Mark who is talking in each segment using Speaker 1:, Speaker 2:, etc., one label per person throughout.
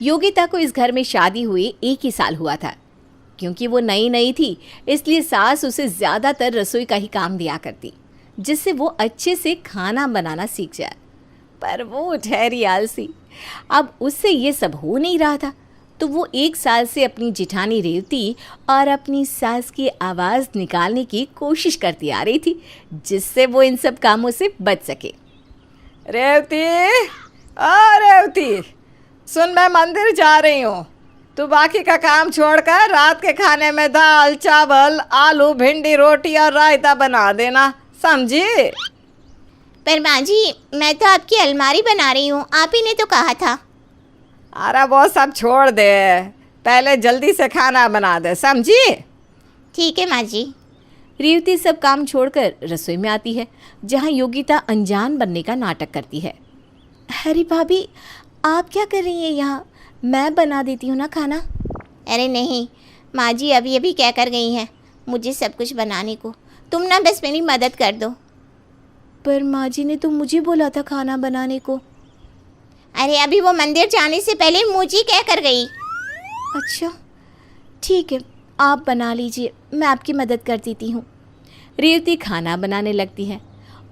Speaker 1: योगिता को इस घर में शादी हुए 1 ही साल हुआ था। क्योंकि वो नई नई थी, इसलिए सास उसे ज़्यादातर रसोई का ही काम दिया करती, जिससे वो अच्छे से खाना बनाना सीख जाए। पर वो ठहरी आलसी। अब उससे ये सब हो नहीं रहा था, तो वो 1 साल से अपनी जेठानी रेवती और अपनी सास की आवाज़ निकालने की कोशिश करती आ रही थी, जिससे वो इन सब कामों से बच सके।
Speaker 2: रेवती, रेवती, सुन, मैं मंदिर जा रही हूँ। तू बाकी का काम छोड़कर रात के खाने में दाल चावल आलू भिंडी रोटी और रायता बना देना, समझी?
Speaker 3: पर माँ जी, मैं तो आपकी अलमारी बना रही हूँ, आप ही ने तो कहा था।
Speaker 2: अरे वो सब छोड़ दे, पहले जल्दी से खाना बना दे, समझी?
Speaker 3: ठीक है माँ जी।
Speaker 1: रेवती सब काम छोड़कर रसोई में आती है, जहाँ योगिता अनजान बनने का नाटक करती है। अरे भाभी, आप क्या कर रही हैं यहाँ? मैं बना देती हूँ ना खाना।
Speaker 3: अरे नहीं माँ जी, अभी अभी क्या कर गई हैं मुझे सब कुछ बनाने को। तुम ना बस मेरी मदद कर दो।
Speaker 1: पर माँ जी ने तो मुझे बोला था खाना बनाने को।
Speaker 3: अरे अभी वो मंदिर जाने से पहले मुझे क्या कर गई।
Speaker 1: अच्छा ठीक है, आप बना लीजिए, मैं आपकी मदद कर देती हूँ। रेवती खाना बनाने लगती है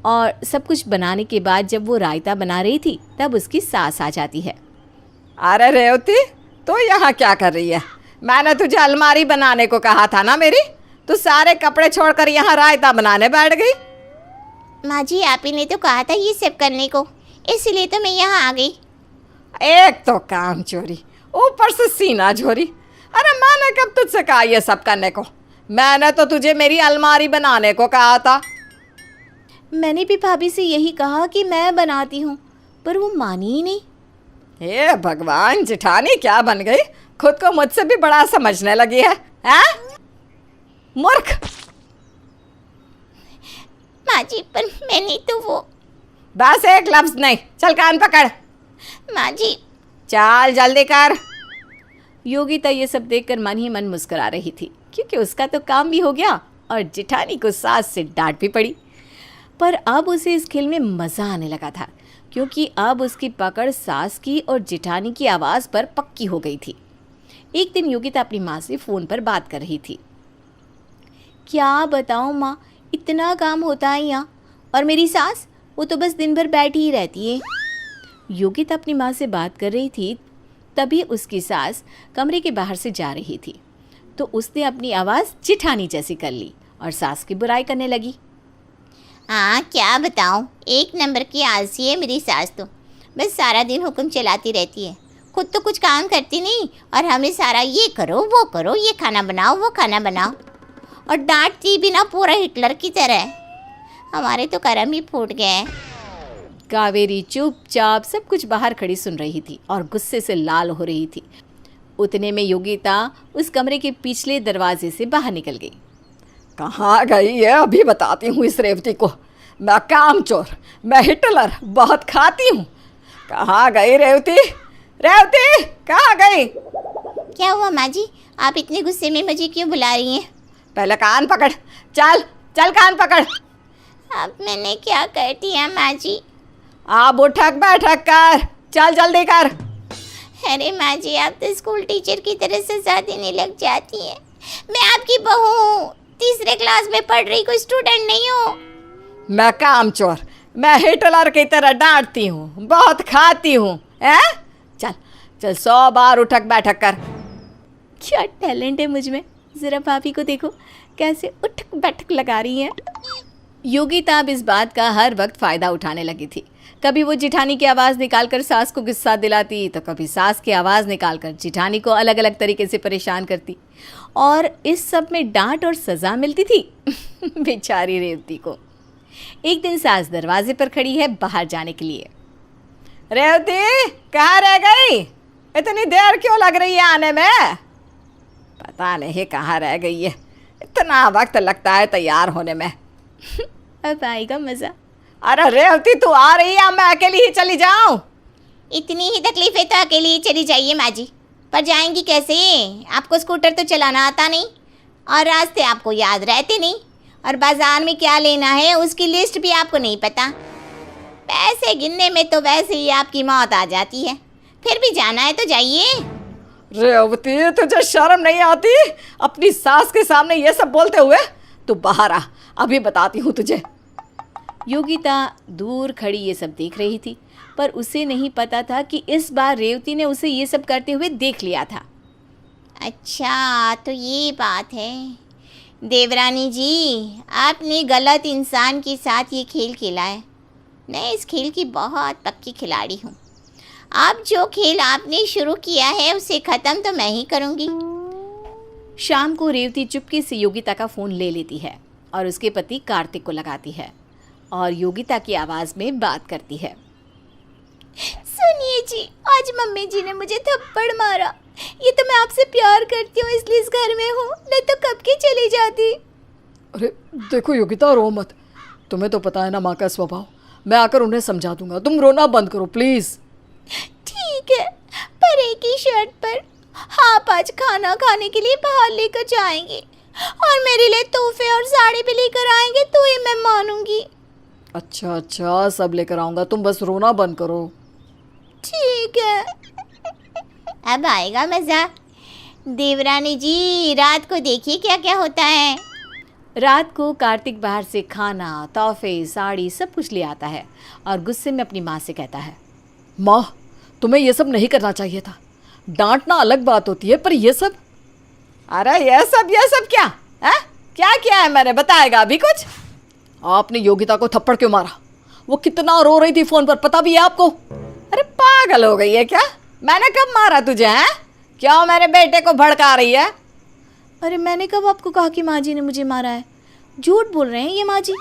Speaker 1: और सब कुछ बनाने के बाद जब वो रायता बना रही थी, तब उसकी सास आ जाती है।
Speaker 2: अरे रेवती, तो यहाँ क्या कर रही है? मैंने तुझे अलमारी बनाने को कहा था ना मेरी, तू सारे कपड़े छोड़कर यहाँ रायता बनाने बैठ गई।
Speaker 3: माँ जी, आप ही ने तो कहा था ये सब करने को, इसलिए तो मैं यहाँ आ गई।
Speaker 2: एक तो काम चोरी, ऊपर से सीना झोरी। अरे मैंने कब तुझसे कहा ये सब करने को? मैंने तो तुझे मेरी अलमारी बनाने को कहा था।
Speaker 1: मैंने भी भाभी से यही कहा कि मैं बनाती हूँ, पर वो मानी ही नहीं।
Speaker 2: हे भगवान, जेठानी क्या बन गई? खुद को मुझसे भी बड़ा समझने लगी है, हैं? मूर्ख।
Speaker 3: माँ जी, पर मैंने तो वो।
Speaker 2: बस एक लफ्ज नहीं, चल कान पकड़।
Speaker 3: माँ जी।
Speaker 2: चल जल्दी कर।
Speaker 1: योगिता ये सब देखकर मन ही मन मुस्कुरा रही थी, क्योंकि उसका तो काम भी हो गया और जेठानी को सास से डांट भी पड़ी। पर अब उसे इस खेल में मज़ा आने लगा था, क्योंकि अब उसकी पकड़ सास की और जेठानी की आवाज़ पर पक्की हो गई थी। एक दिन योगिता अपनी माँ से फ़ोन पर बात कर रही थी। क्या बताऊँ माँ, इतना काम होता है यहाँ, और मेरी सास, वो तो बस दिन भर बैठी ही रहती है। योगिता अपनी माँ से बात कर रही थी, तभी उसकी सास कमरे के बाहर से जा रही थी, तो उसने अपनी आवाज़ जेठानी जैसी कर ली और सास की बुराई करने लगी।
Speaker 3: हाँ क्या बताऊँ, एक नंबर की आलसी है मेरी सास तो। बस सारा दिन हुक्म चलाती रहती है, खुद तो कुछ काम करती नहीं, और हमें सारा ये करो वो करो, ये खाना बनाओ वो खाना बनाओ, और डांटती भी ना पूरा हिटलर की तरह। हमारे तो कर्म ही फूट गए हैं।
Speaker 1: कावेरी चुपचाप सब कुछ बाहर खड़ी सुन रही थी और गुस्से से लाल हो रही थी। उतने में योगिता उस कमरे के पिछले दरवाजे से बाहर निकल गई।
Speaker 2: कहाँ गई है? अभी बताती हूँ इस रेवती को। मैं कामचोर, मैं हिटलर, बहुत खाती हूँ। कहाँ गई रेवती? रेवती कहाँ गई?
Speaker 3: क्या हुआ माँ जी, आप इतने गुस्से में मुझे क्यों बुला रही हैं?
Speaker 2: पहले कान पकड़, चल चल कान पकड़।
Speaker 3: अब मैंने क्या कर दिया माँ जी?
Speaker 2: आप उठक बैठक कर, चल जल्दी कर।
Speaker 3: अरे माँ जी, आप तो स्कूल टीचर की तरह सजा देने लग जाती हैं। मैं आपकी बहू हूँ, 3रे क्लास में पढ़ रही, कोई स्टूडेंट नहीं हूँ।
Speaker 2: मैं कामचोर, मैं हिटलर की तरह डांटती हूँ, बहुत खाती हूँ। चल चल 100 बार उठक बैठक कर।
Speaker 1: क्या टैलेंट है मुझ में, ज़रा भाभी को देखो कैसे उठक बैठक लगा रही हैं। योगिता अब इस बात का हर वक्त फ़ायदा उठाने लगी थी। कभी वो जेठानी की आवाज़ निकालकर सास को गुस्सा दिलाती, तो कभी सास की आवाज़ निकालकर जेठानी को अलग अलग तरीके से परेशान करती, और इस सब में डांट और सज़ा मिलती थी बेचारी रेवती को। एक दिन सास दरवाजे पर खड़ी है बाहर जाने के लिए।
Speaker 2: रेवती कहाँ रह गई? इतनी देर क्यों लग रही है आने में? पता नहीं कहाँ रह गई है, इतना वक्त लगता है तैयार होने में।
Speaker 1: अब आएगा मज़ा।
Speaker 2: अरे रेवती, तू आ रही है, मैं अकेली ही चली जाऊं?
Speaker 3: इतनी ही तकलीफ है तो अकेली ही चली जाइए माँ जी। पर जाएंगी कैसे? आपको स्कूटर तो चलाना आता नहीं, और रास्ते आपको याद रहते नहीं, और बाज़ार में क्या लेना है उसकी लिस्ट भी आपको नहीं पता। पैसे गिनने में तो वैसे ही आपकी मौत आ जाती है। फिर भी जाना है तो जाइए।
Speaker 2: रेवती, तुझे शर्म नहीं आती अपनी सास के सामने ये सब बोलते हुए? तू बाहर आ, अभी बताती हूँ तुझे।
Speaker 1: योगिता दूर खड़ी ये सब देख रही थी, पर उसे नहीं पता था कि इस बार रेवती ने उसे ये सब करते हुए देख लिया था।
Speaker 3: अच्छा, तो ये बात है। देवरानी जी, आपने गलत इंसान के साथ ये खेल खेला है। मैं इस खेल की बहुत पक्की खिलाड़ी हूँ। अब जो खेल आपने शुरू किया है उसे ख़त्म तो मैं ही करूँगी।
Speaker 1: शाम को रेवती चुपके से योगिता का फ़ोन ले लेती है और उसके पति कार्तिक को लगाती है और योगिता की आवाज़ में बात करती है।
Speaker 3: सुनिए जी, आज मम्मी जी ने मुझे थप्पड़ मारा। ये तो मैं आपसे प्यार करती हूँ इसलिए इस घर में हूँ, नहीं तो कब की चली जाती।
Speaker 2: अरे देखो योगिता, रो मत। तुम्हें तो पता है ना माँ का स्वभाव। मैं आकर उन्हें समझा दूंगा, तुम रोना बंद करो प्लीज़।
Speaker 3: ठीक है, पर एक ही शर्त पर। आप आज खाना खाने के लिए बाहर लेकर जाएंगे और मेरे लिए तोहफे और साड़ी भी लेकर आएंगे तो ही मैं मानूंगी।
Speaker 2: अच्छा अच्छा, सब लेकर आऊँगा, तुम बस रोना बंद करो।
Speaker 3: ठीक है, अब आएगा मज़ा। देवरानी जी, रात को देखिए क्या क्या होता है।
Speaker 1: रात को कार्तिक बाहर से खाना, तोहफे, साड़ी सब कुछ ले आता है और गुस्से में अपनी माँ से कहता है,
Speaker 2: माँ, तुम्हें ये सब नहीं करना चाहिए था। डांटना अलग बात होती है, पर ये सब। अरे ये सब क्या है? क्या किया है मैंने, बताएगा अभी कुछ? आपने योगिता को थप्पड़ क्यों मारा? वो कितना रो रही थी फ़ोन पर, पता भी है आपको? अरे पागल हो गई है क्या? मैंने कब मारा तुझे? हैं, क्यों मेरे बेटे को भड़का रही है?
Speaker 1: अरे मैंने कब आपको कहा कि माँ जी ने मुझे मारा है? झूठ बोल रहे हैं ये माँ जी।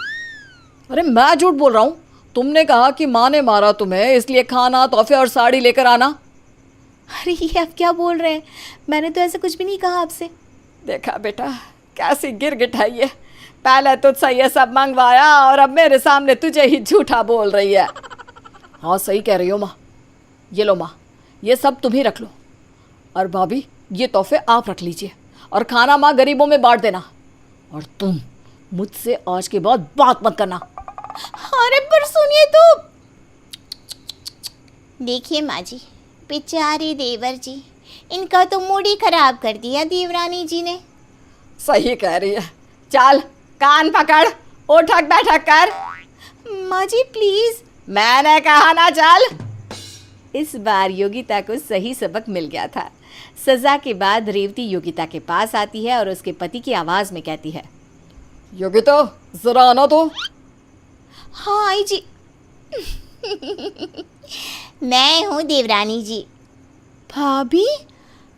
Speaker 2: अरे मैं झूठ बोल रहा हूँ? तुमने कहा कि माँ ने मारा तुम्हें, इसलिए खाना, तोहफे और साड़ी लेकर आना।
Speaker 1: अरे ये आप क्या बोल रहे हैं? मैंने तो ऐसा कुछ भी नहीं कहा आपसे।
Speaker 2: देखा बेटा, कैसी गिरगिटाई है। पहले तुझसे ये सब मंगवाया और अब मेरे सामने तुझे ही झूठा बोल रही है। हाँ सही कह रही हो माँ। ये लो माँ, ये सब तुम ही रख लो। और भाभी, ये तोहफे आप रख लीजिए और खाना माँ गरीबों में बांट देना। और तुम मुझसे आज के बाद बात मत करना।
Speaker 3: अरे पर सुनिए तो। देखिए माँ जी, बेचारे देवर जी, इनका तो मूड ही खराब कर दिया देवरानी जी ने।
Speaker 2: सही कह रही है। चल कान पकड़, उठक बैठक कर।
Speaker 1: माँ जी प्लीज़।
Speaker 2: मैंने कहा ना चल।
Speaker 1: इस बार योगिता को सही सबक मिल गया था। सज़ा के बाद रेवती योगिता के पास आती है और उसके पति की आवाज़ में कहती है,
Speaker 2: योगिता जरा आना तो।
Speaker 3: हाँ आई जी। मैं हूँ देवरानी जी।
Speaker 1: भाभी,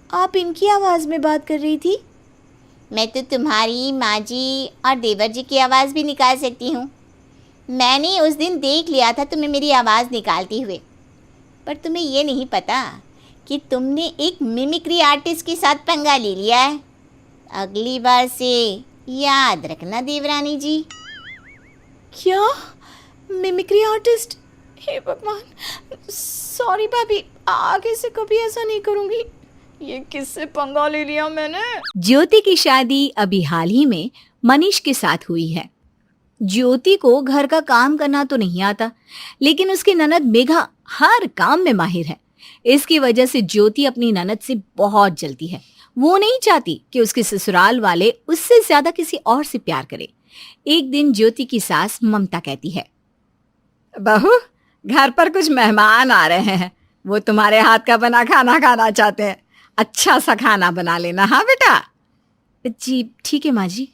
Speaker 1: आप इनकी आवाज़ में बात कर रही थी?
Speaker 3: मैं तो तुम्हारी माँ जी और देवर जी की आवाज़ भी निकाल सकती हूँ। मैंने उस दिन देख लिया था तुम्हें मेरी आवाज़ निकालते हुए, पर तुम्हें ये नहीं पता कि तुमने एक मिमिक्री आर्टिस्ट के साथ पंगा ले लिया है। अगली बार से याद रखना देवरानी जी।
Speaker 1: क्या? Mimicry artist? हे भगवान, सॉरी भाभी, आगे से कभी ऐसा नहीं करूँगी।
Speaker 2: ये किससे पंगा ले लिया मैंने?
Speaker 1: ज्योति की शादी अभी हाल ही में मनीष के साथ हुई है। ज्योति को घर का काम करना तो नहीं आता, लेकिन उसकी ननद मेघा हर काम में माहिर है। इसकी वजह से ज्योति अपनी ननद से बहुत जलती है। वो नहीं चाहती कि उसके ससुराल वाले उससे ज्यादा किसी और से प्यार करें। एक दिन ज्योति की सास ममता कहती है,
Speaker 2: बहू, घर पर कुछ मेहमान आ रहे हैं, वो तुम्हारे हाथ का बना खाना खाना चाहते हैं। अच्छा सा खाना बना लेना। हाँ बेटा।
Speaker 1: जी ठीक है माँ जी।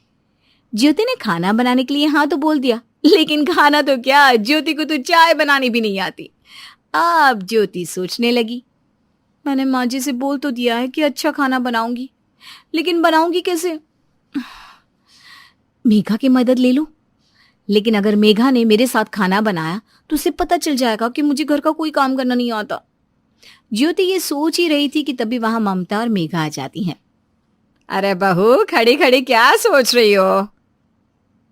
Speaker 1: ज्योति ने खाना बनाने के लिए हाँ तो बोल दिया, लेकिन खाना तो क्या, ज्योति को तो चाय बनानी भी नहीं आती। अब ज्योति सोचने लगी, मैंने माँ जी से बोल तो दिया है कि अच्छा खाना बनाऊंगी, लेकिन बनाऊंगी कैसे? मेघा की मदद ले लूं, लेकिन अगर मेघा ने मेरे साथ खाना बनाया तो उसे पता चल जाएगा कि मुझे घर का कोई काम करना नहीं आता। ज्योति ये सोच ही रही थी कि तभी वहां ममता और मेघा आ जाती हैं।
Speaker 2: अरे बहू, खड़ी खड़ी क्या सोच रही हो?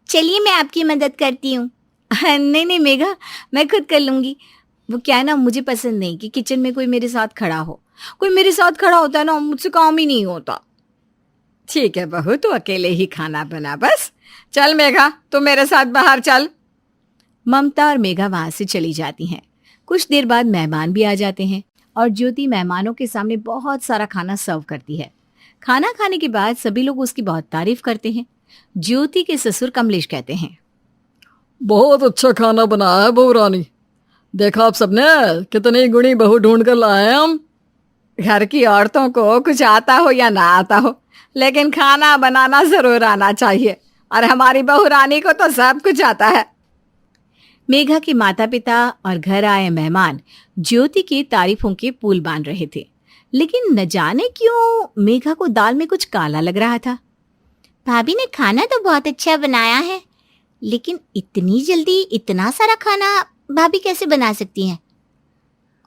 Speaker 3: चलिए मैं आपकी मदद करती हूँ।
Speaker 1: नहीं नहीं मेघा, मैं खुद कर लूंगी। वो क्या है ना, मुझे पसंद नहीं कि किचन में कोई मेरे साथ खड़ा हो। कोई मेरे साथ खड़ा होता है ना, मुझसे काम ही नहीं होता।
Speaker 2: ठीक है बहू, तू अकेले ही खाना बना बस। चल मेघा, तू मेरे साथ बाहर चल।
Speaker 1: ममता और मेघा वहां से चली जाती हैं। कुछ देर बाद मेहमान भी आ जाते हैं और ज्योति मेहमानों के सामने बहुत सारा खाना सर्व करती है। खाना खाने के बाद सभी लोग उसकी बहुत तारीफ करते हैं। ज्योति के ससुर कमलेश कहते हैं,
Speaker 2: बहुत अच्छा खाना बनाया है बहू रानी। देखा आप सबने कितनी गुणी बहू ढूंढ कर लाए हैं हम। घर की औरतों को कुछ आता हो या ना आता हो, लेकिन खाना बनाना जरूर आना चाहिए, और हमारी बहू रानी को तो सब कुछ आता है।
Speaker 1: मेघा के माता पिता और घर आए मेहमान ज्योति की तारीफों के पुल बांध रहे थे, लेकिन न जाने क्यों मेघा को दाल में कुछ काला लग रहा था।
Speaker 3: भाभी ने खाना तो बहुत अच्छा बनाया है, लेकिन इतनी जल्दी इतना सारा खाना भाभी कैसे बना सकती हैं?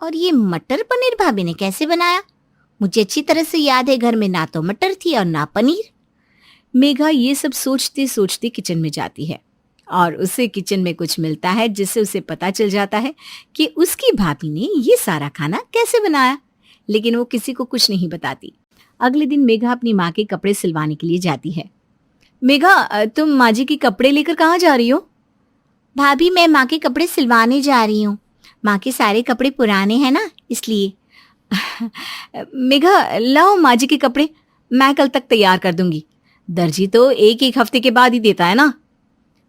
Speaker 3: और ये मटर पनीर भाभी ने कैसे बनाया? मुझे अच्छी तरह से याद है घर में ना तो मटर थी और ना पनीर।
Speaker 1: मेघा ये सब सोचते सोचते किचन में जाती है और उसे किचन में कुछ मिलता है जिससे उसे पता चल जाता है कि उसकी भाभी ने ये सारा खाना कैसे बनाया, लेकिन वो किसी को कुछ नहीं बताती। अगले दिन मेघा अपनी माँ के कपड़े सिलवाने के लिए जाती है। मेघा, तुम माँ जी के कपड़े लेकर कहाँ जा रही हो?
Speaker 3: भाभी मैं माँ के कपड़े सिलवाने जा रही हूँ। माँ के सारे कपड़े पुराने हैं ना, इसलिए।
Speaker 1: मेघा, लाओ माँ जी के कपड़े, मैं कल तक तैयार कर दूंगी। दर्जी तो एक एक हफ्ते के बाद ही देता है ना।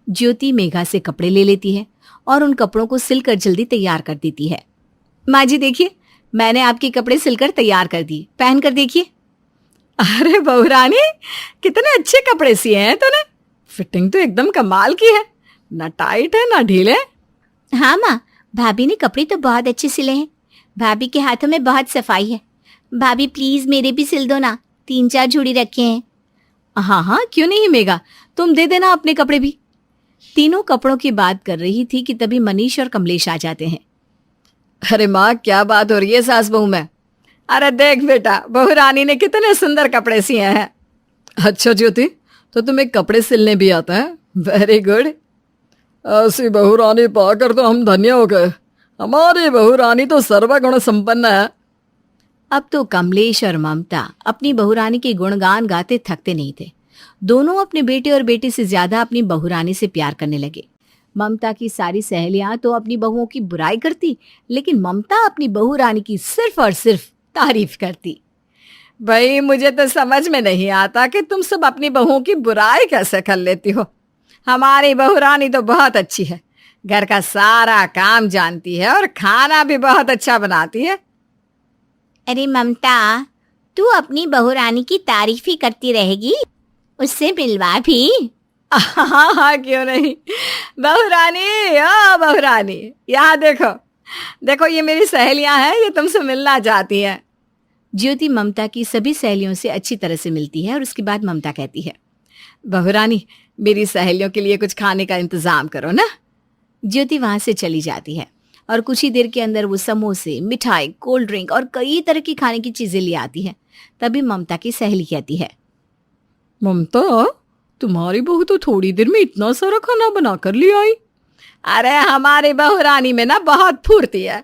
Speaker 1: ज्योति मेघा से कपड़े ले लेती है और उन कपड़ों को सिलकर जल्दी तैयार कर देती है। माँ जी देखिए, मैंने आपके कपड़े सिलकर तैयार कर दिए, पहन कर देखिए।
Speaker 2: अरे बहू रानी, कितने अच्छे कपड़े सिए हैं तूने। फिटिंग तो एकदम कमाल की है, ना टाइट है ना ढीले।
Speaker 3: हाँ माँ, भाभी ने कपड़े तो बहुत अच्छे सिले हैं। भाभी के हाथों में बहुत सफाई है। भाभी प्लीज मेरे भी सिल दो ना, 3-4 जोड़ी रखे हैं।
Speaker 1: हाँ हाँ, क्यों नहीं मेघा, तुम दे देना अपने कपड़े भी। तीनों कपड़ों की बात कर रही थी कि तभी मनीष और कमलेश आ जाते हैं।
Speaker 2: अरे माँ, क्या बात हो रही है सास बहू में? अरे देख बेटा, बहू रानी ने कितने सुंदर कपड़े सिए हैं। अच्छा ज्योति, तो तुम्हें कपड़े सिलने भी आता है? Very good. ऐसी बहू रानी पाकर तो हम धन्य हो गए। हमारी बहू रानी तो सर्वगुण संपन्न है।
Speaker 1: अब तो कमलेश और ममता अपनी बहुरानी के गुणगान गाते थकते नहीं थे। दोनों अपने बेटे और बेटी से ज्यादा अपनी बहुरानी से प्यार करने लगे। ममता की सारी सहेलियां तो अपनी बहुओं की बुराई करती, लेकिन ममता अपनी बहुरानी की सिर्फ और सिर्फ तारीफ करती।
Speaker 2: भाई मुझे तो समझ में नहीं आता कि तुम सब अपनी बहुओं की बुराई कैसे कर लेती हो। हमारी बहू रानी तो बहुत अच्छी है, घर का सारा काम जानती है और खाना भी बहुत अच्छा बनाती है।
Speaker 3: अरे ममता, तू अपनी बहू रानी की तारीफ ही करती रहेगी, उससे मिलवा भी।
Speaker 2: हाँ हाँ, क्यों नहीं। बहू रानी, ओ बहू रानी, यहाँ देखो देखो, ये मेरी सहेलियां हैं, ये तुमसे मिलना चाहती हैं।
Speaker 1: ज्योति ममता की सभी सहेलियों से अच्छी तरह से मिलती है और उसके बाद ममता कहती है,
Speaker 2: बहू रानी, मेरी सहेलियों के लिए कुछ खाने का इंतजाम करो ना।
Speaker 1: ज्योति वहां से चली जाती है और कुछ ही देर के अंदर वो समोसे, मिठाई, कोल्ड ड्रिंक और कई तरह की खाने की चीजें ले आती है। तभी ममता की सहेली कहती है,
Speaker 2: ममता, तुम्हारी बहू तो थोड़ी देर में इतना सारा खाना बनाकर ले आई। अरे हमारी बहू रानी में ना बहुत फुर्ती है,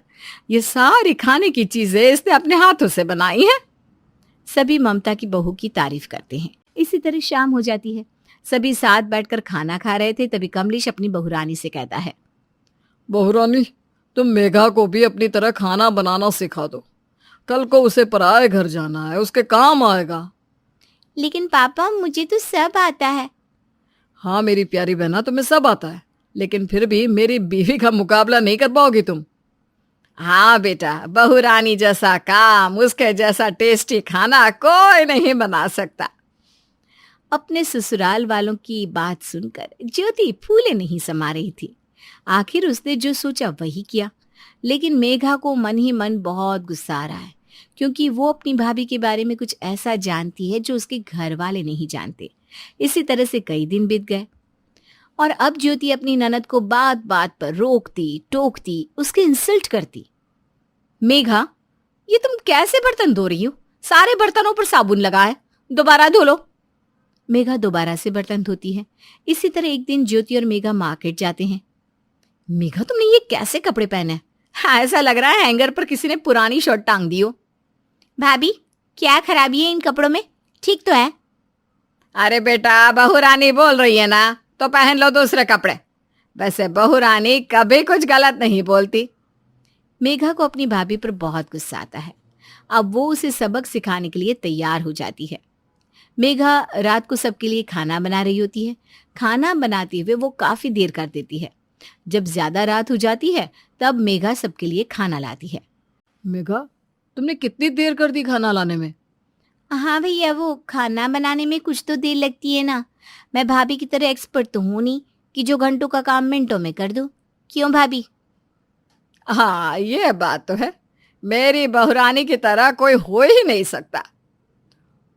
Speaker 2: ये सारी खाने की चीजें इसने अपने हाथों से बनाई हैं।
Speaker 1: सभी ममता की बहू की तारीफ करते हैं। इसी तरह शाम हो जाती है। सभी साथ बैठकर खाना खा रहे थे, तभी कमलेश अपनी बहुरानी से कहता है,
Speaker 2: बहू रानी, तुम मेघा को भी अपनी तरह खाना बनाना सिखा दो। कल को उसे पराए घर जाना है, उसके काम आएगा।
Speaker 3: लेकिन पापा, मुझे तो सब आता है।
Speaker 2: हाँ मेरी प्यारी बहना, तुम्हें सब आता है, लेकिन फिर भी मेरी बीवी का मुकाबला नहीं कर पाओगी तुम। हाँ बेटा, बहू रानी जैसा काम, उसके जैसा टेस्टी खाना कोई नहीं बना सकता।
Speaker 1: अपने ससुराल वालों की बात सुनकर ज्योति फूले नहीं समा रही थी। आखिर उसने जो सोचा वही किया, लेकिन मेघा को मन ही मन बहुत गुस्सा आ रहा है, क्योंकि वो अपनी भाभी के बारे में कुछ ऐसा जानती है जो उसके घर वाले नहीं जानते। इसी तरह से कई दिन बीत गए और अब ज्योति अपनी ननद को बात बात पर रोकती टोकती, उसकी इंसल्ट करती। मेघा, ये तुम कैसे बर्तन धो रही हो? सारे बर्तनों पर साबुन लगा है, दोबारा धो लो। मेघा दोबारा से बर्तन धोती है। इसी तरह एक दिन ज्योति और मेघा मार्केट जाते हैं। मेघा, तुमने ये कैसे कपड़े पहने?
Speaker 2: हाँ, ऐसा लग रहा है हैंगर पर किसी ने पुरानी शर्ट टांग दी हो।
Speaker 3: भाभी, क्या खराबी है इन कपड़ों में? ठीक तो है।
Speaker 2: अरे बेटा, बहू रानी बोल रही है ना, तो पहन लो दूसरे कपड़े। वैसे बहू रानी कभी कुछ गलत नहीं बोलती।
Speaker 1: मेघा को अपनी भाभी पर बहुत गुस्सा आता है। अब वो उसे सबक सिखाने के लिए तैयार हो जाती है। मेघा रात को सबके लिए खाना बना रही होती है। खाना बनाते हुए वो काफी देर कर देती है। जब ज्यादा रात हो जाती है तब मेघा सबके लिए खाना लाती है।
Speaker 2: मेघा, तुमने कितनी देर कर दी खाना लाने में?
Speaker 3: हाँ भैया, वो खाना बनाने में कुछ तो देर लगती है ना। मैं भाभी की तरह एक्सपर्ट तो हूँ नहीं कि जो घंटों का काम मिनटों में कर दूँ। क्यों भाभी?
Speaker 2: हाँ, ये बात तो है। मेरी बहुरानी की तरह कोई हो ही नहीं सकता।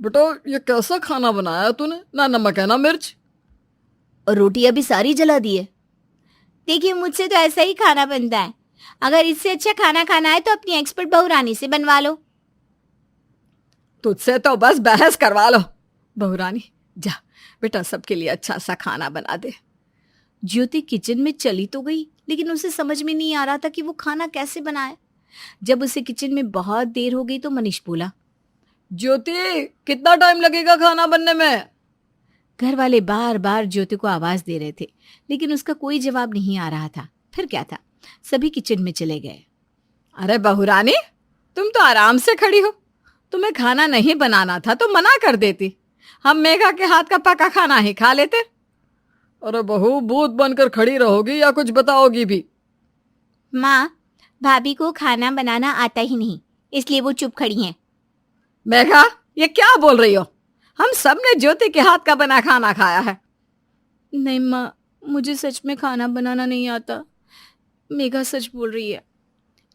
Speaker 2: बेटा, ये कैसा खाना बनाया तूने? ना नमक है ना मिर्च।
Speaker 3: और रोटी अभी सारी जला दी है। देखिए, मुझसे तो ऐसा ही खाना बनता है। अगर इससे अच्छा खाना खाना है तो अपनी एक्सपर्ट बहुरानी से बनवा लो।
Speaker 2: तुझसे तो बस बहस करवा लो। बहुरानी, जा बेटा, सबके लिए अच्छा सा खाना बना दे।
Speaker 1: ज्योति किचन में चली तो गई, लेकिन उसे समझ में नहीं आ रहा था कि वो खाना कैसे बनाए। जब उसे किचन में बहुत देर हो गई तो मनीष बोला,
Speaker 2: ज्योति, कितना टाइम लगेगा खाना बनने में?
Speaker 1: घर वाले बार बार ज्योति को आवाज दे रहे थे, लेकिन उसका कोई जवाब नहीं आ रहा था। फिर क्या था, सभी किचन में चले गए।
Speaker 2: अरे बहुरानी, तुम तो आराम से खड़ी हो। तुम्हें खाना नहीं बनाना था तो मना कर देती। हम मेघा के हाथ का पका खाना ही खा लेते। अरे बहू, भूत बनकर खड़ी रहोगी या कुछ बताओगी भी?
Speaker 3: माँ, भाभी को खाना बनाना आता ही नहीं, इसलिए वो चुप खड़ी हैं।
Speaker 2: मेघा, ये क्या बोल रही हो? हम सब ने ज्योति के हाथ का बना खाना खाया है।
Speaker 1: नहीं माँ, मुझे सच में खाना बनाना नहीं आता। मेघा सच बोल रही है।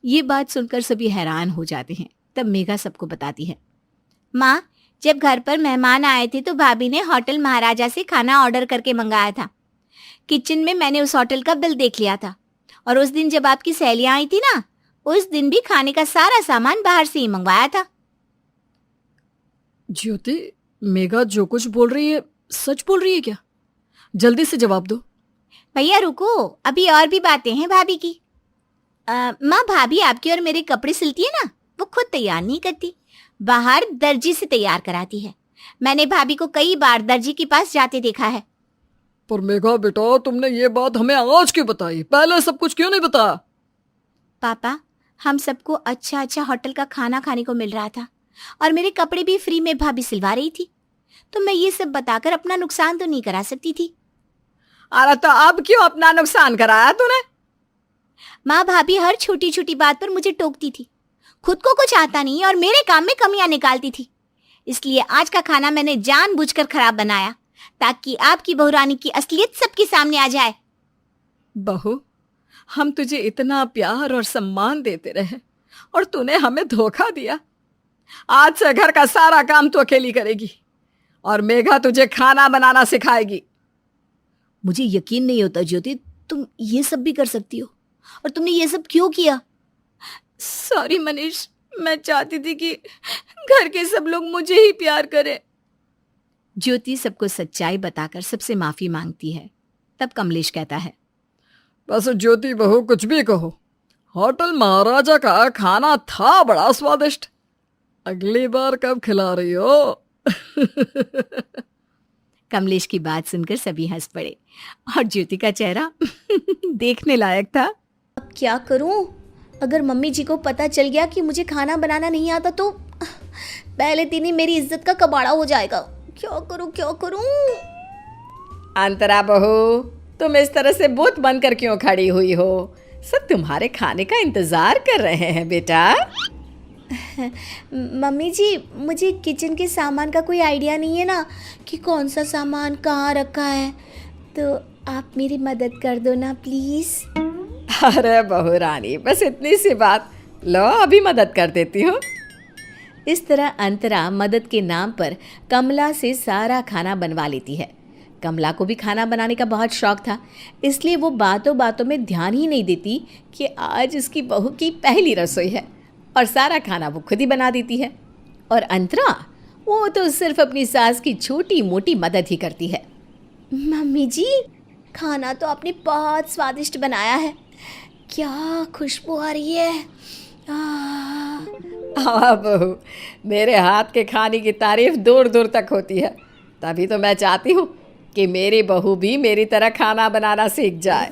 Speaker 1: ये बात सुनकर सभी हैरान हो जाते हैं। तब मेघा सबको बताती है,
Speaker 3: माँ, जब घर पर मेहमान आए थे तो भाभी ने होटल महाराजा से खाना ऑर्डर करके मंगाया था। किचन में मैंने उस होटल का बिल देख लिया था। और उस दिन जब आपकी सहेलियां आई थी ना, उस दिन भी खाने का सारा सामान बाहर से ही मंगवाया था।
Speaker 2: ज्योति, मेघा जो कुछ बोल रही है सच बोल रही है क्या? जल्दी से जवाब दो।
Speaker 3: भैया रुको, अभी और भी बातें हैं भाभी की। माँ, भाभी आपके और मेरे कपड़े सिलती है ना, वो खुद तैयार नहीं करती, बाहर दर्जी से तैयार कराती है। मैंने भाभी को कई बार दर्जी के पास जाते देखा है।
Speaker 2: पर मेघा बेटा, तुमने ये बात हमें आज क्यों बताई? पहले सब कुछ क्यों नहीं बताया?
Speaker 3: पापा, हम सबको अच्छा अच्छा होटल का खाना खाने को मिल रहा था और मेरे कपड़े भी फ्री में भाभी सिलवा रही थी, तो मैं ये सब बताकर अपना नुकसान तो नहीं करा सकती थी।
Speaker 2: अरे तो अब क्यों अपना नुकसान कराया तूने?
Speaker 3: माँ, भाभी हर छोटी छोटी बात पर मुझे टोकती थी। खुद को कुछ आता नहीं और मेरे काम में कमियां निकालती थी। इसलिए आज का खाना मैंने जानबूझकर खराब बनाया, ताकि आपकी बहुरानी की असलियत सबके सामने आ जाए।
Speaker 2: बहू, हम तुझे इतना प्यार और सम्मान देते रहे और तूने हमें धोखा दिया। आज से घर का सारा काम तू अकेली करेगी और मेघा तुझे खाना बनाना सिखाएगी।
Speaker 1: मुझे यकीन नहीं होता ज्योति, तुम ये सब भी कर सकती हो। और तुमने ये सब क्यों किया? सॉरी मनीष, मैं चाहती थी कि घर के सब लोग मुझे ही प्यार करें। ज्योति सबको सच्चाई बताकर सबसे माफी मांगती है। तब कमलेश कहता है,
Speaker 2: बस ज्योति बहू, कुछ भी कहो, होटल महाराजा का खाना था बड़ा स्वादिष्ट। अगली बार कब खिला रही हो?
Speaker 1: कमलेश की बात सुनकर सभी हंस पड़े और ज्योति का चेहरा देखने लायक था।
Speaker 4: अब क्या करूं? अगर मम्मी जी को पता चल गया कि मुझे खाना बनाना नहीं आता तो पहले दिन ही मेरी इज्जत का कबाड़ा हो जाएगा। क्या करूं?
Speaker 2: अंतरा बहू, तुम इस तरह से बुत बनकर क्यों खड़ी हुई हो? सब तुम्हारे खाने का इंतजार कर रहे हैं बेटा।
Speaker 4: मम्मी जी, मुझे किचन के सामान का कोई आइडिया नहीं है ना कि कौन सा सामान कहाँ रखा है, तो आप मेरी मदद कर दो ना प्लीज़।
Speaker 2: अरे बहू रानी, बस इतनी सी बात, लो अभी मदद कर देती हूँ।
Speaker 1: इस तरह अंतरा मदद के नाम पर कमला से सारा खाना बनवा लेती है। कमला को भी खाना बनाने का बहुत शौक था, इसलिए वो बातों बातों में ध्यान ही नहीं देती कि आज उसकी बहू की पहली रसोई है और सारा खाना वो खुद ही बना देती है। और अंतरा, वो तो सिर्फ अपनी सास की छोटी मोटी मदद ही करती है।
Speaker 4: मम्मी जी, खाना तो आपने बहुत स्वादिष्ट बनाया है। क्या खुशबू आ रही है।
Speaker 2: हाँ बहू, मेरे हाथ के खाने की तारीफ दूर दूर तक होती है। तभी तो मैं चाहती हूँ कि मेरी बहू भी मेरी तरह खाना बनाना सीख जाए।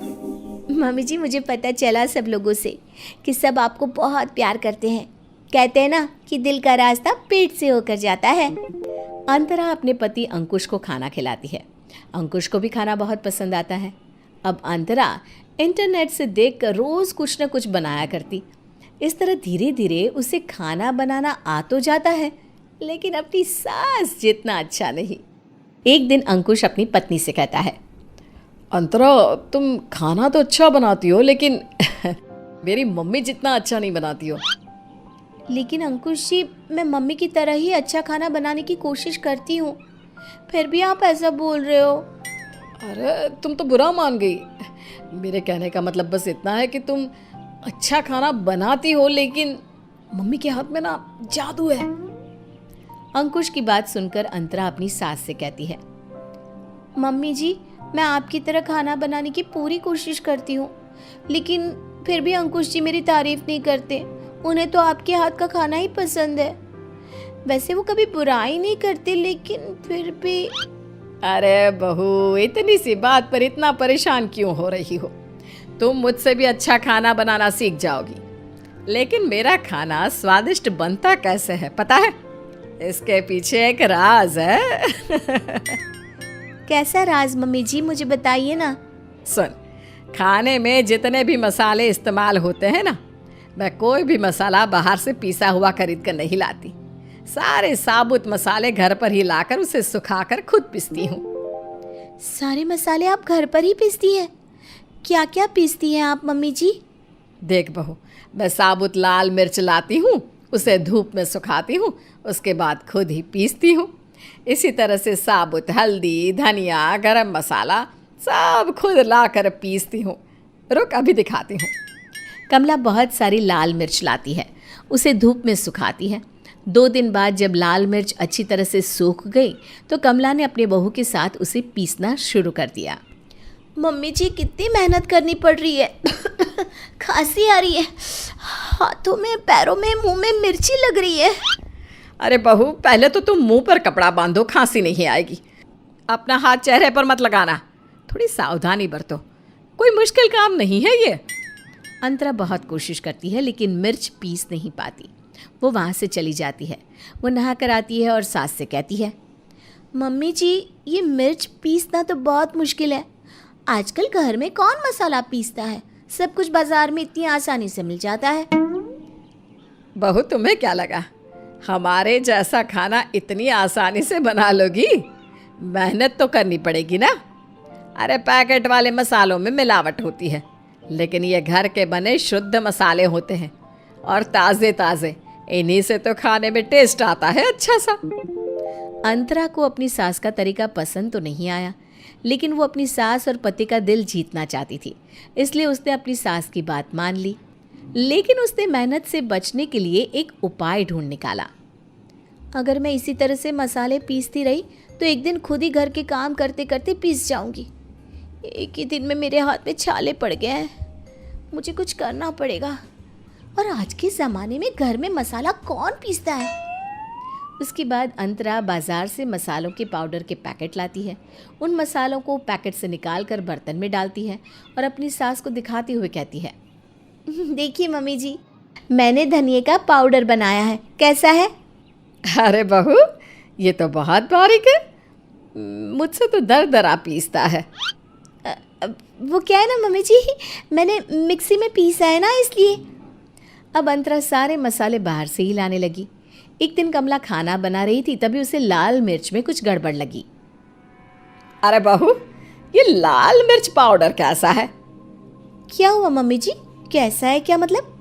Speaker 4: मम्मी जी, मुझे पता चला सब लोगों से कि सब आपको बहुत प्यार करते हैं। कहते हैं ना कि दिल का रास्ता पेट से होकर जाता है।
Speaker 1: अंतरा अपने पति अंकुश को खाना खिलाती है। अंकुश को भी खाना बहुत पसंद आता है। अब अंतरा इंटरनेट से देखकर रोज़ कुछ न कुछ बनाया करती। इस तरह धीरे धीरे उसे खाना बनाना आ तो जाता है, लेकिन अपनी सास जितना अच्छा नहीं। एक दिन अंकुश अपनी पत्नी से कहता है,
Speaker 2: अंतरा, तुम खाना तो अच्छा बनाती हो, लेकिन मेरी मम्मी जितना अच्छा नहीं बनाती हो।
Speaker 4: लेकिन अंकुश जी, मैं मम्मी की तरह ही अच्छा खाना बनाने की कोशिश करती हूँ, फिर भी आप ऐसा बोल रहे हो।
Speaker 2: अरे तुम तो बुरा मान गई। मेरे कहने का मतलब बस इतना है कि तुम अच्छा खाना बनाती हो, लेकिन मम्मी के हाथ में ना जादू है।
Speaker 1: अंकुश की बात सुनकर अंतरा अपनी सास से कहती है,
Speaker 4: मम्मी जी, मैं आपकी तरह खाना बनाने की पूरी कोशिश करती हूँ, लेकिन फिर भी अंकुश जी मेरी तारीफ नहीं करते। उन्हें तो आपके हाथ का खाना ही पसंद है। वैसे वो कभी बुराई नहीं करते, लेकिन फिर भी।
Speaker 2: अरे बहू, इतनी सी बात पर इतना परेशान क्यों हो रही हो? तुम मुझसे भी अच्छा खाना बनाना सीख जाओगी। लेकिन मेरा खाना स्वादिष्ट बनता कैसे है पता है? इसके पीछे एक राज है।
Speaker 4: कैसा राज मम्मी जी, मुझे बताइए ना।
Speaker 2: सुन, खाने में जितने भी मसाले इस्तेमाल होते हैं ना, मैं कोई भी मसाला बाहर से पीसा हुआ खरीद कर नहीं लाती। सारे साबुत मसाले घर पर ही लाकर उसे सुखाकर खुद पीसती हूँ।
Speaker 4: सारे मसाले आप घर पर ही पीसती हैं? क्या क्या पीसती हैं आप मम्मी जी?
Speaker 2: देख बहू, मैं साबुत लाल मिर्च लाती हूँ, उसे धूप में सुखाती हूँ, उसके बाद खुद ही पीसती हूँ। इसी तरह से साबुत हल्दी, धनिया, गरम मसाला सब खुद लाकर पीसती हूँ। रुक, अभी दिखाती हूँ।
Speaker 1: कमला बहुत सारी लाल मिर्च लाती है, उसे धूप में सुखाती है। 2 दिन बाद जब लाल मिर्च अच्छी तरह से सूख गई तो कमला ने अपने बहू के साथ उसे पीसना शुरू कर दिया।
Speaker 4: मम्मी जी, कितनी मेहनत करनी पड़ रही है। खांसी आ रही है, हाथों में, पैरों में, मुंह में मिर्ची लग रही है।
Speaker 2: अरे बहू, पहले तो तुम मुंह पर कपड़ा बांधो, खांसी नहीं आएगी। अपना हाथ चेहरे पर मत लगाना, थोड़ी सावधानी बरतो, कोई मुश्किल काम नहीं है ये।
Speaker 1: अंतरा बहुत कोशिश करती है, लेकिन मिर्च पीस नहीं पाती। वो वहाँ से चली जाती है। वो नहा कर आती है और सास से कहती है,
Speaker 4: मम्मी जी, ये मिर्च पीसना तो बहुत मुश्किल है। आजकल घर में कौन मसाला पीसता है? सब कुछ बाजार में इतनी आसानी से मिल जाता है।
Speaker 2: बहू, तुम्हें क्या लगा हमारे जैसा खाना इतनी आसानी से बना लोगी? मेहनत तो करनी पड़ेगी ना। अरे पैकेट वाले मसालों में मिलावट होती है, लेकिन ये घर के बने शुद्ध मसाले होते हैं और ताज़े ताज़े। इन्हीं से तो खाने में टेस्ट आता है अच्छा सा।
Speaker 1: अंतरा को अपनी सास का तरीका पसंद तो नहीं आया, लेकिन वो अपनी सास और पति का दिल जीतना चाहती थी, इसलिए उसने अपनी सास की बात मान ली। लेकिन उसने मेहनत से बचने के लिए एक उपाय ढूंढ निकाला।
Speaker 4: अगर मैं इसी तरह से मसाले पीसती रही तो एक दिन खुद ही घर के काम करते करते पीस जाऊंगी। एक ही दिन में मेरे हाथ में छाले पड़ गए हैं। मुझे कुछ करना पड़ेगा। और आज के ज़माने में घर में मसाला कौन पीसता है?
Speaker 1: उसके बाद अंतरा बाजार से मसालों के पाउडर के पैकेट लाती है। उन मसालों को पैकेट से निकाल कर बर्तन में डालती है और अपनी सास को दिखाते हुए कहती है,
Speaker 4: देखिए मम्मी जी, मैंने धनिए का पाउडर बनाया है, कैसा है?
Speaker 2: अरे बहू, ये तो बहुत बारीक है, मुझसे तो दर दरा पीसता है।
Speaker 4: वो क्या है ना मम्मी जी, मैंने मिक्सी में पीसा है ना, इसलिए।
Speaker 1: अब अंतरा सारे मसाले बाहर से ही लाने लगी। एक दिन कमला खाना बना रही थी, तभी उसे लाल मिर्च में कुछ गड़बड़ लगी।
Speaker 2: अरे बहू, ये लाल मिर्च पाउडर कैसा है?
Speaker 4: क्या हुआ मम्मी जी, कैसा है, क्या मतलब?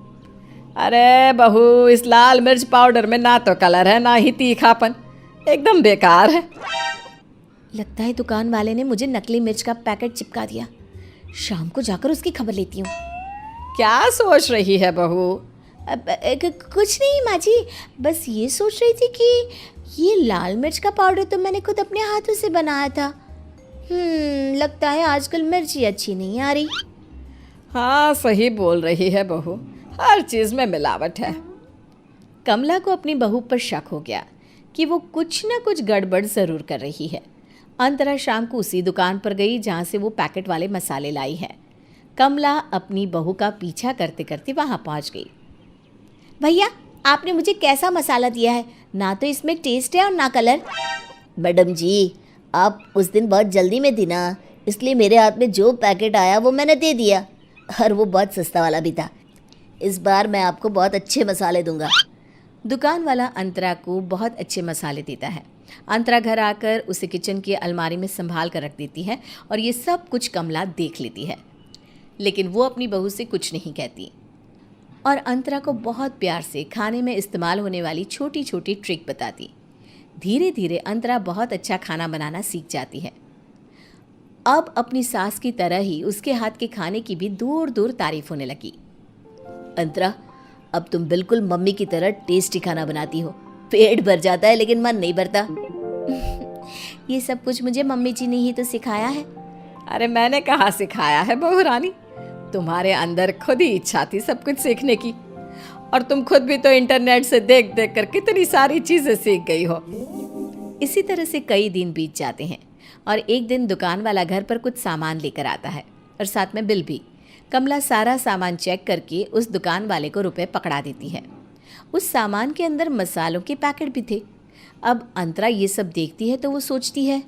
Speaker 2: अरे बहू, इस लाल मिर्च पाउडर में ना तो कलर है ना ही तीखापन, एकदम बेकार है।
Speaker 4: लगता है दुकान वाले ने मुझे नकली मिर्च का पैकेट चिपका दिया। शाम को जाकर उसकी खबर लेती हूँ।
Speaker 2: क्या सोच रही है बहू?
Speaker 4: कुछ नहीं माँ जी, बस ये सोच रही थी कि ये लाल मिर्च का पाउडर तो मैंने खुद अपने हाथों से बनाया था। लगता है आजकल मिर्ची अच्छी नहीं आ रही।
Speaker 2: हाँ, सही बोल रही है बहू, हर चीज़ में मिलावट है।
Speaker 1: कमला को अपनी बहू पर शक हो गया कि वो कुछ न कुछ गड़बड़ ज़रूर कर रही है। अंतरा शाम को उसी दुकान पर गई जहाँ से वो पैकेट वाले मसाले लाई है। कमला अपनी बहू का पीछा करते करते वहाँ पहुँच गई।
Speaker 4: भैया, आपने मुझे कैसा मसाला दिया है? ना तो इसमें टेस्ट है और ना कलर।
Speaker 5: मैडम जी, आप उस दिन बहुत जल्दी में थी ना, इसलिए मेरे हाथ में जो पैकेट आया वो मैंने दे दिया, और वो बहुत सस्ता वाला भी था। इस बार मैं आपको बहुत अच्छे मसाले दूंगा।
Speaker 1: दुकान वाला अंतरा को बहुत अच्छे मसाले देता है। अंतरा घर आकर उसे किचन की अलमारी में संभाल कर रख देती है और ये सब कुछ कमला देख लेती है, लेकिन वो अपनी बहू से कुछ नहीं कहती और अंतरा को बहुत प्यार से खाने में इस्तेमाल होने वाली छोटी छोटी ट्रिक बताती। धीरे धीरे अंतरा बहुत अच्छा खाना बनाना सीख जाती है। अब अपनी सास की तरह ही उसके हाथ के खाने की भी दूर दूर तारीफ होने लगी।
Speaker 5: अंतरा, अब तुम बिल्कुल मम्मी की तरह टेस्टी खाना बनाती हो। पेट भर जाता है लेकिन मन नहीं भरता।
Speaker 4: ये सब कुछ मुझे मम्मी जी ने ही तो सिखाया है।
Speaker 2: अरे मैंने कहाँ सिखाया है बहू रानी, तुम्हारे अंदर खुद ही इच्छा थी सब कुछ सीखने की, और तुम खुद भी तो इंटरनेट से देख देख कर कितनी सारी चीजें सीख गई हो।
Speaker 1: इसी तरह से कई दिन बीत जाते हैं और एक दिन दुकान वाला घर पर कुछ सामान लेकर आता है और साथ में बिल भी। कमला सारा सामान चेक करके उस दुकान वाले को रुपए पकड़ा देती है। उस सामान के अंदर मसालों के पैकेट भी थे। अब अंतरा ये सब देखती है तो वो सोचती है,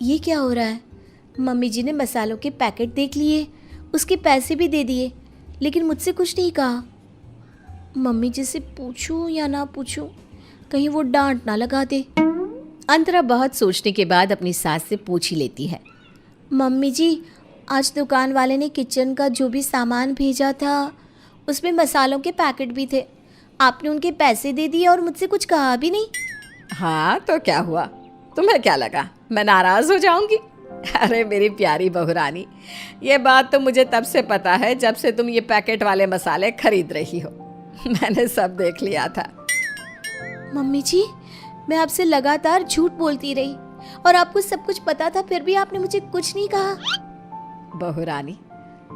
Speaker 4: ये क्या हो रहा है? मम्मी जी ने मसालों के पैकेट देख लिए, उसके पैसे भी दे दिए, लेकिन मुझसे कुछ नहीं कहा। मम्मी जी से पूछूं या ना पूछूं, कहीं वो डांट ना लगा दे।
Speaker 1: अंतरा बहुत सोचने के बाद अपनी सास से पूछ ही लेती है।
Speaker 4: मम्मी जी, आज दुकान वाले ने किचन का जो भी सामान भेजा था उसमें मसालों के पैकेट भी थे। आपने उनके पैसे दे दिए और मुझसे कुछ कहा भी नहीं।
Speaker 2: हाँ तो क्या हुआ, तुम्हें क्या लगा मैं नाराज हो जाऊंगी? अरे मेरी प्यारी बहू रानी, ये बात तो मुझे तब से पता है जब से तुम ये पैकेट वाले मसाले खरीद रही हो। मैंने सब देख लिया था।
Speaker 4: मम्मी जी, मैं आपसे लगातार झूठ बोलती रही और आपको सब कुछ पता था, फिर भी आपने मुझे कुछ नहीं कहा।
Speaker 2: बहू रानी,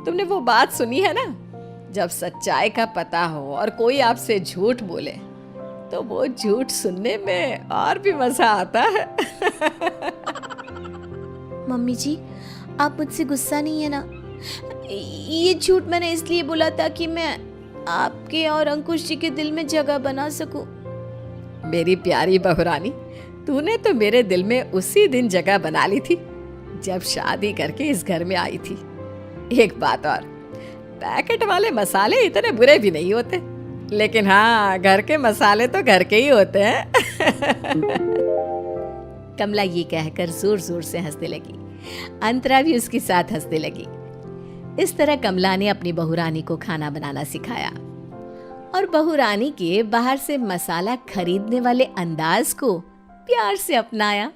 Speaker 2: तुमने वो बात सुनी है ना, जब सच्चाई का पता हो और कोई आपसे झूठ बोले तो वो झूठ सुनने में और भी मजा आता है।
Speaker 4: मम्मी जी, आप मुझसे गुस्सा नहीं है ना? ये झूठ मैंने इसलिए बोला था कि मैं आपके और अंकुश जी के दिल में जगह बना सकूं।
Speaker 2: मेरी प्यारी बहू रानी, तूने तो मेरे दिल में उसी दिन जगह बना ली थी जब शादी करके इस घर में आई थी। एक बात और, पैकेट वाले मसाले इतने बुरे भी नहीं होते, लेकिन हाँ, घर के मसाले तो घर के ही होते हैं।
Speaker 1: कमला ये कहकर जोर जोर से हंसने लगी। अंतरा भी उसके साथ हंसने लगी। इस तरह कमला ने अपनी बहू रानी को खाना बनाना सिखाया और बहू रानी के बाहर से मसाला खरीदने वाले अंदाज को प्यार से अपनाया।